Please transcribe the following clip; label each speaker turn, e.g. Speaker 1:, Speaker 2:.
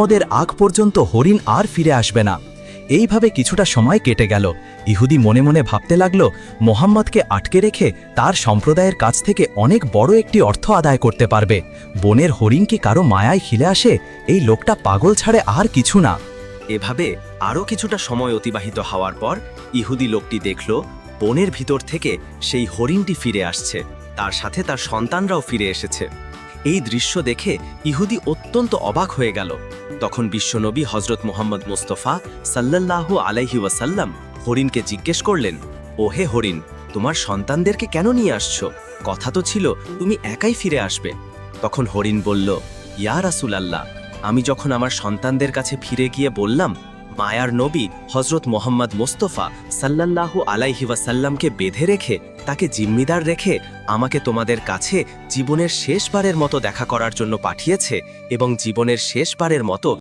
Speaker 1: ওদের আগ পর্যন্ত হরিণ আর ফিরে আসবে না। এইভাবে কিছুটা সময় কেটে গেল। ইহুদি মনে মনে ভাবতে লাগল, মোহাম্মদকে আটকে রেখে তার সম্প্রদায়ের কাছ থেকে অনেক বড় একটি অর্থ আদায় করতে পারবে। বনের হরিণ কি কারো মায়ায় খিলে আসে? এই লোকটা পাগল ছাড়ে আর কিছু না।
Speaker 2: এভাবে আরও কিছুটা সময় অতিবাহিত হওয়ার পর ইহুদি লোকটি দেখল বনের ভিতর থেকে সেই হরিণটি ফিরে আসছে, তার সাথে তার সন্তানরাও ফিরে এসেছে। এই দৃশ্য দেখে ইহুদি অত্যন্ত অবাক হয়ে গেল। তখন বিশ্বনবী হজরত মুহাম্মদ মুস্তাফা সাল্লাল্লাহু আলাইহি ওয়াসাল্লাম হরিণকে জিজ্ঞেস করলেন, ওহে হরিণ, তোমার সন্তানদেরকে কেন নিয়ে আসছো? কথা তো ছিল তুমি একাই ফিরে আসবে। তখন হরিণ বলল, ইয়া রাসূলাল্লাহ, আমি যখন আমার সন্তানদের কাছে ফিরে গিয়ে বললাম মায়ার নবী হজরত মোহাম্মদ মুস্তাফা সাল্লাল্লাহু আলাইহি ওয়াসাল্লামকে বেঁধে রেখে তাকে জিম্মিদার রেখে আমাকে তোমাদের কাছে জীবনের শেষবারের মতো দেখা করার জন্য পাঠিয়েছে এবং জীবনের শেষবারের মতো